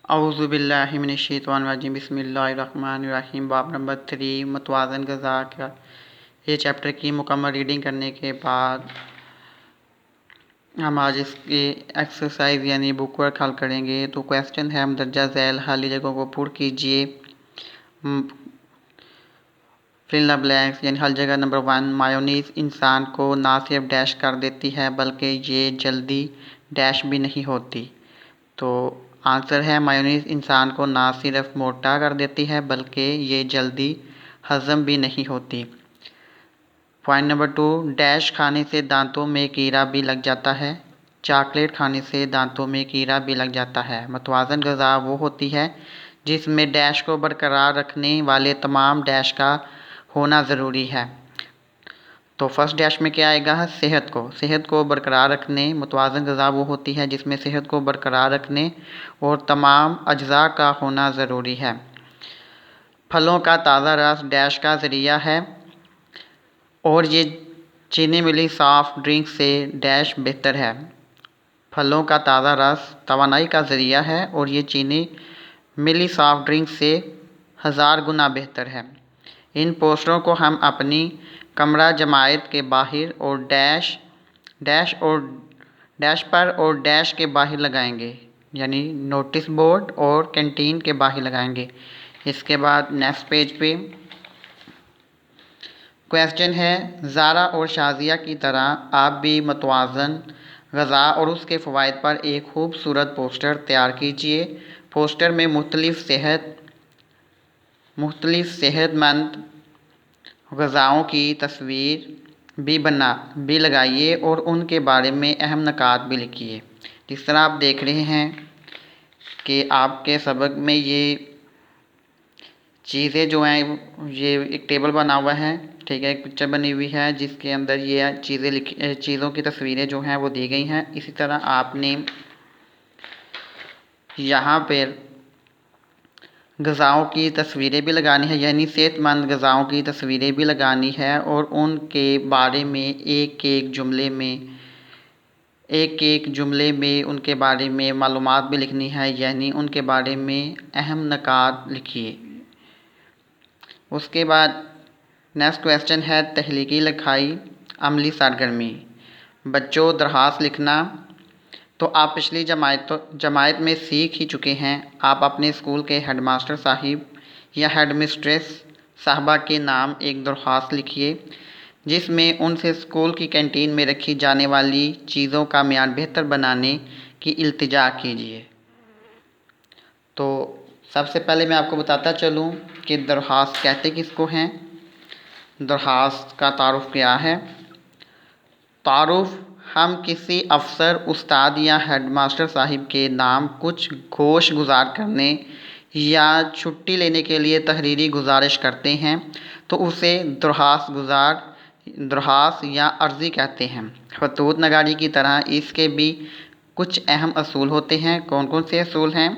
اعوذ باللہ من الشیطان الرجیم، بسم اللہ الرحمن الرحیم۔ باب نمبر 3 متوازن غذا کا یہ چیپٹر کی مکمل ریڈنگ کرنے کے بعد ہم آج اس کی ایکسرسائز یعنی بک ورک حل کریں گے۔ تو کویسچن ہے مندرجہ ذیل خالی جگہوں کو پر کیجیے۔ فل دا بلینکس یعنی حل جگہ نمبر 1، مایونیز انسان کو نہ صرف ڈیش کر دیتی ہے بلکہ یہ جلدی ڈیش بھی نہیں ہوتی۔ تو آنسر ہے مایونیز انسان کو نہ صرف موٹا کر دیتی ہے بلکہ یہ جلدی ہضم بھی نہیں ہوتی۔ پوائنٹ نمبر 2، ڈیش کھانے سے دانتوں میں کیڑا بھی لگ جاتا ہے۔ چاکلیٹ کھانے سے دانتوں میں کیڑا بھی لگ جاتا ہے۔ متوازن غذا وہ ہوتی ہے جس میں ڈیش کو برقرار رکھنے والے تمام ڈیش کا ہونا ضروری ہے۔ تو فرسٹ ڈیش میں کیا آئے گا؟ صحت کو برقرار رکھنے۔ متوازن غذا وہ ہوتی ہے جس میں صحت کو برقرار رکھنے اور تمام اجزاء کا ہونا ضروری ہے۔ پھلوں کا تازہ رس ڈیش کا ذریعہ ہے اور یہ چینی ملی سافٹ ڈرنک سے ڈیش بہتر ہے۔ پھلوں کا تازہ رس توانائی کا ذریعہ ہے اور یہ چینی ملی سافٹ ڈرنک سے 1000 گنا بہتر ہے۔ ان پوسٹروں کو ہم اپنی کمرہ جماعت کے باہر اور ڈیش پر اور ڈیش کے باہر لگائیں گے، یعنی نوٹس بورڈ اور کینٹین کے باہر لگائیں گے۔ اس کے بعد نیکسٹ پیج پہ کویسچن ہے، زارا اور شازیہ کی طرح آپ بھی متوازن غذا اور اس کے فوائد پر ایک خوبصورت پوسٹر تیار کیجیے۔ پوسٹر میں مختلف صحت مند غذاؤں کی تصویر بھی لگائیے اور ان کے بارے میں اہم نکات بھی لکھیے۔ جس طرح آپ دیکھ رہے ہیں کہ آپ کے سبق میں یہ چیزیں جو ہیں یہ ایک ٹیبل بنا ہوا ہے، ٹھیک ہے، ایک پکچر بنی ہوئی ہے جس کے اندر یہ چیزوں کی تصویریں جو ہیں وہ دی گئی ہیں۔ اسی طرح آپ نے یہاں پہ غذاؤں کی تصویریں بھی لگانی ہے، یعنی صحت مند غذاؤں کی تصویریں بھی لگانی ہے اور ان کے بارے میں ایک ایک جملے میں ان کے بارے میں معلومات بھی لکھنی ہے، یعنی ان کے بارے میں اہم نکات لکھیے۔ اس کے بعد نیکسٹ کویسچن ہے تخلیقی لکھائی عملی سرگرمی۔ بچوں، درخواست لکھنا تو آپ پچھلی جماعت میں سیکھ ہی چکے ہیں۔ آپ اپنے اسکول کے ہیڈ ماسٹر صاحب یا ہیڈ مسٹریس صاحبہ کے نام ایک درخواست لکھیے جس میں ان سے اسکول کی کینٹین میں رکھی جانے والی چیزوں کا معیار بہتر بنانے کی التجا کیجیے۔ تو سب سے پہلے میں آپ کو بتاتا چلوں کہ درخواست کہتے کس کو ہیں۔ درخواست کا تعارف کیا ہے؟ تعارف، ہم کسی افسر، استاد یا ہیڈ ماسٹر صاحب کے نام کچھ گوش گزار کرنے یا چھٹی لینے کے لیے تحریری گزارش کرتے ہیں تو اسے درخواست یا عرضی کہتے ہیں۔ خطوط نگاری کی طرح اس کے بھی کچھ اہم اصول ہوتے ہیں۔ کون کون سے اصول ہیں؟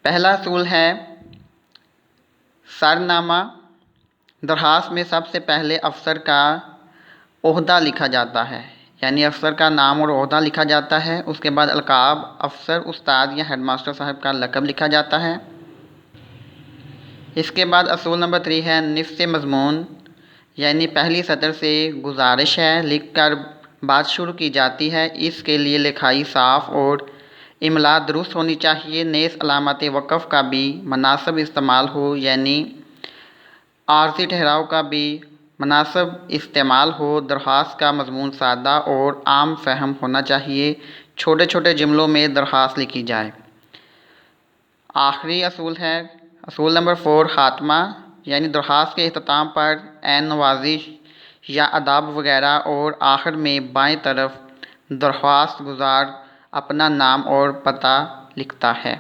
پہلا اصول ہے سرنامہ۔ درخواست میں سب سے پہلے افسر کا عہدہ لکھا جاتا ہے، یعنی افسر کا نام اور عہدہ لکھا جاتا ہے۔ اس کے بعد القاب، افسر، استاد یا ہیڈ ماسٹر صاحب کا لقب لکھا جاتا ہے۔ اس کے بعد اصول نمبر 3 ہے نصف مضمون، یعنی پہلی سطر سے گزارش ہے لکھ کر بات شروع کی جاتی ہے۔ اس کے لیے لکھائی صاف اور املا درست ہونی چاہیے۔ نیز علامات وقف کا بھی مناسب استعمال ہو، یعنی عارضی ٹھہراؤ کا بھی مناسب استعمال ہو۔ درخواست کا مضمون سادہ اور عام فہم ہونا چاہیے۔ چھوٹے چھوٹے جملوں میں درخواست لکھی جائے۔ آخری اصول ہے اصول نمبر 4 خاتمہ، یعنی درخواست کے اختتام پر عین نوازش یا آداب وغیرہ اور آخر میں بائیں طرف درخواست گزار اپنا نام اور پتہ لکھتا ہے۔